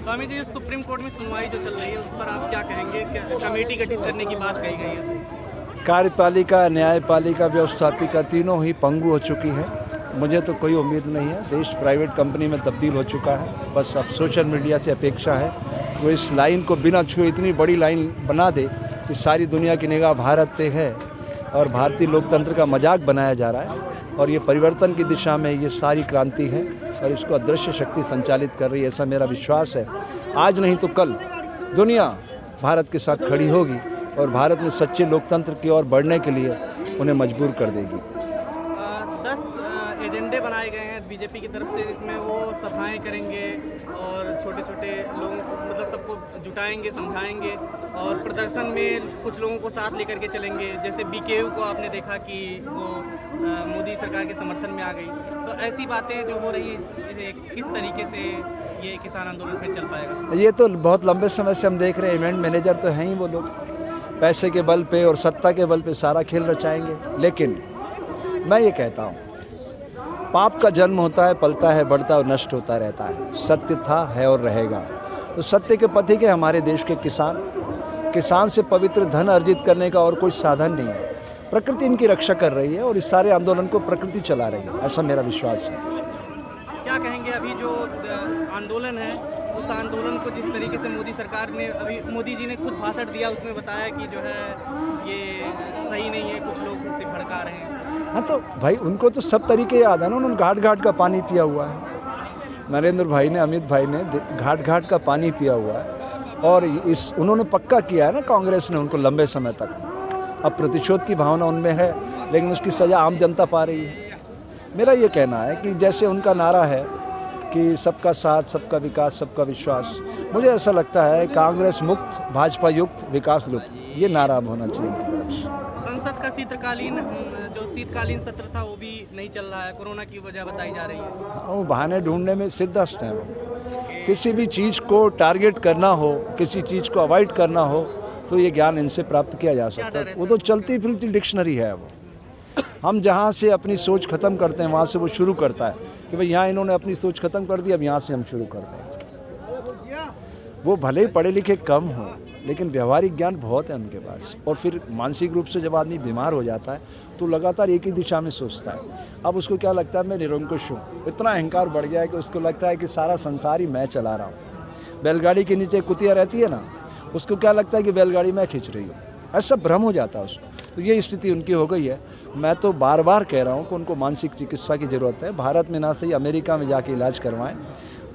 Swami ji, supreme court में सुनवाई जो चल रही है उस पर आप क्या कहेंगे? कमेटी गठित करने की बात कही गई है। कार्यपालिका, न्यायपालिका, व्यवस्थापिका तीनों ही पंगु हो चुकी है। मुझे तो कोई उम्मीद नहीं है। देश प्राइवेट कंपनी में तब्दील हो चुका है। बस अब सोशल मीडिया से अपेक्षा है वो इस लाइन को बिना छुए इतनी बड़ी लाइन बना दे कि सारी दुनिया की निगाह भारत पे है और भारतीय लोकतंत्र का मजाक बनाया जा रहा है। और ये परिवर्तन की दिशा में ये सारी क्रांति है और इसको अदृश्य शक्ति संचालित कर रही है, ऐसा मेरा विश्वास है। आज नहीं तो कल दुनिया भारत के साथ खड़ी होगी और भारत में सच्चे लोकतंत्र की ओर बढ़ने के लिए उन्हें मजबूर कर देगी। 10 एजेंडे बनाए गए हैं बीजेपी की तरफ से, जिसमें वो सभाएं करेंगे और छोटे छोटे लोगों को मतलब सबको जुटाएंगे, समझाएंगे और प्रदर्शन में कुछ लोगों को साथ लेकर के चलेंगे। जैसे बीकेयू को आपने देखा कि वो मोदी सरकार के समर्थन में आ गई। तो ऐसी बातें जो हो रही है, किस तरीके से ये किसान आंदोलन फिर चल पाएगा? ये तो बहुत लंबे समय से हम देख रहे हैं। इवेंट मैनेजर तो हैं ही वो लोग, पैसे के बल पे और सत्ता के बल पे सारा खेल रचाएंगे। लेकिन मैं ये कहता हूँ, पाप का जन्म होता है, पलता है, बढ़ता है और नष्ट होता रहता है। सत्य था, है और रहेगा। तो सत्य के पथिक के हमारे देश के किसान से पवित्र धन अर्जित करने का और कोई साधन नहीं है। प्रकृति इनकी रक्षा कर रही है और इस सारे आंदोलन को प्रकृति चला रही है, ऐसा मेरा विश्वास है। क्या कहेंगे अभी जो आंदोलन है, उस आंदोलन को जिस तरीके से मोदी सरकार ने, अभी मोदी जी ने खुद भाषण दिया, उसमें बताया कि जो है ये सही नहीं है, कुछ लोग उसे भड़का रहे हैं। हाँ तो भाई उनको तो सब तरीके याद है ना। उन्होंने घाट घाट का पानी पिया हुआ है। नरेंद्र भाई ने, अमित भाई ने घाट घाट का पानी पिया हुआ है और उन्होंने पक्का किया है ना, कांग्रेस ने उनको लंबे समय तक। अब प्रतिशोध की भावना उनमें है, लेकिन उसकी सज़ा आम जनता पा रही है। मेरा ये कहना है कि जैसे उनका नारा है कि सबका साथ, सबका विकास, सबका विश्वास, मुझे ऐसा लगता है कांग्रेस मुक्त, भाजपा युक्त, विकास लुप्त, ये नारा अब होना चाहिए उनकी तरफ से। संसद का शीतकालीन सत्र था वो भी नहीं चल रहा है, कोरोना की वजह बताई जा रही है। वो बहाने ढूंढने में सिद्धहस्त हैं। वो किसी भी चीज़ को टारगेट करना हो, किसी चीज़ को अवॉइड करना हो, तो ये ज्ञान इनसे प्राप्त किया जा सकता है। वो तो चलती फिरती डिक्शनरी है। वो हम जहाँ से अपनी सोच ख़त्म करते हैं वहाँ से वो शुरू करता है कि भाई यहाँ इन्होंने अपनी सोच ख़त्म कर दी, अब यहाँ से हम शुरू करते हैं। वो भले ही पढ़े लिखे कम हों, लेकिन व्यवहारिक ज्ञान बहुत है उनके पास। और फिर मानसिक रूप से जब आदमी बीमार हो जाता है तो लगातार एक ही दिशा में सोचता है। अब उसको क्या लगता है, मैं निरंकुश हूँ। इतना अहंकार बढ़ गया है कि उसको लगता है कि सारा संसार ही मैं चला रहा हूँ। बैलगाड़ी के नीचे कुतिया रहती है ना, उसको क्या लगता है कि बैलगाड़ी मैं खींच रही हूँ। ऐसा भ्रम हो जाता है उसको। तो ये स्थिति उनकी हो गई है। मैं तो बार बार कह रहा हूँ कि उनको मानसिक चिकित्सा की ज़रूरत है। भारत में ना सही, अमेरिका में जाके इलाज करवाएं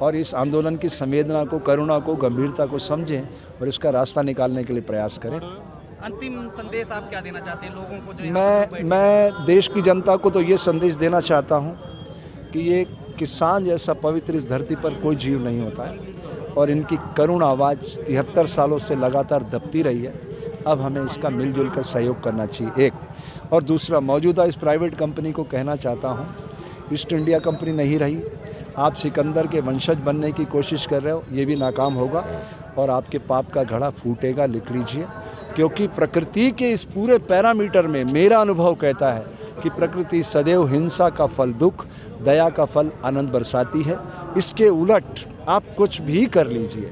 और इस आंदोलन की संवेदना को, करुणा को, गंभीरता को समझें और इसका रास्ता निकालने के लिए प्रयास करें। अंतिम संदेश आप क्या देना चाहते हैं लोगों को जो मैं देश की जनता को तो ये संदेश देना चाहता हूँ कि ये किसान जैसा पवित्र इस धरती पर कोई जीव नहीं होता है और इनकी करुण आवाज़ 73 सालों से लगातार दबती रही है। अब हमें इसका मिलजुल कर सहयोग करना चाहिए, एक। और दूसरा, मौजूदा इस प्राइवेट कंपनी को कहना चाहता हूँ, ईस्ट इंडिया कंपनी नहीं रही। आप सिकंदर के वंशज बनने की कोशिश कर रहे हो, ये भी नाकाम होगा और आपके पाप का घड़ा फूटेगा, लिख लीजिए। क्योंकि प्रकृति के इस पूरे पैरामीटर में मेरा अनुभव कहता है कि प्रकृति सदैव हिंसा का फल दुख, दया का फल आनंद बरसाती है। इसके उलट आप कुछ भी कर लीजिए,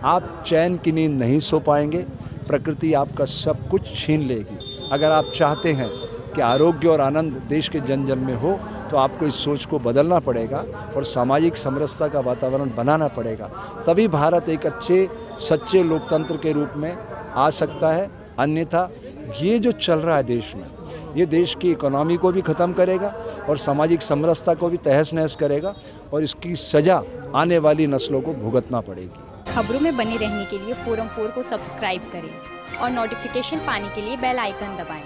आप चैन की नींद नहीं सो पाएंगे। प्रकृति आपका सब कुछ छीन लेगी। अगर आप चाहते हैं कि आरोग्य और आनंद देश के जन जन में हो तो आपको इस सोच को बदलना पड़ेगा और सामाजिक समरसता का वातावरण बनाना पड़ेगा। तभी भारत एक अच्छे सच्चे लोकतंत्र के रूप में आ सकता है। अन्यथा ये जो चल रहा है देश में, ये देश की इकोनॉमी को भी ख़त्म करेगा और सामाजिक समरसता को भी तहस नहस करेगा और इसकी सज़ा आने वाली नस्लों को भुगतना पड़ेगी। खबरों में बने रहने के लिए फोरम 4 को सब्सक्राइब करें और नोटिफिकेशन पाने के लिए बेल आइकन दबाएं।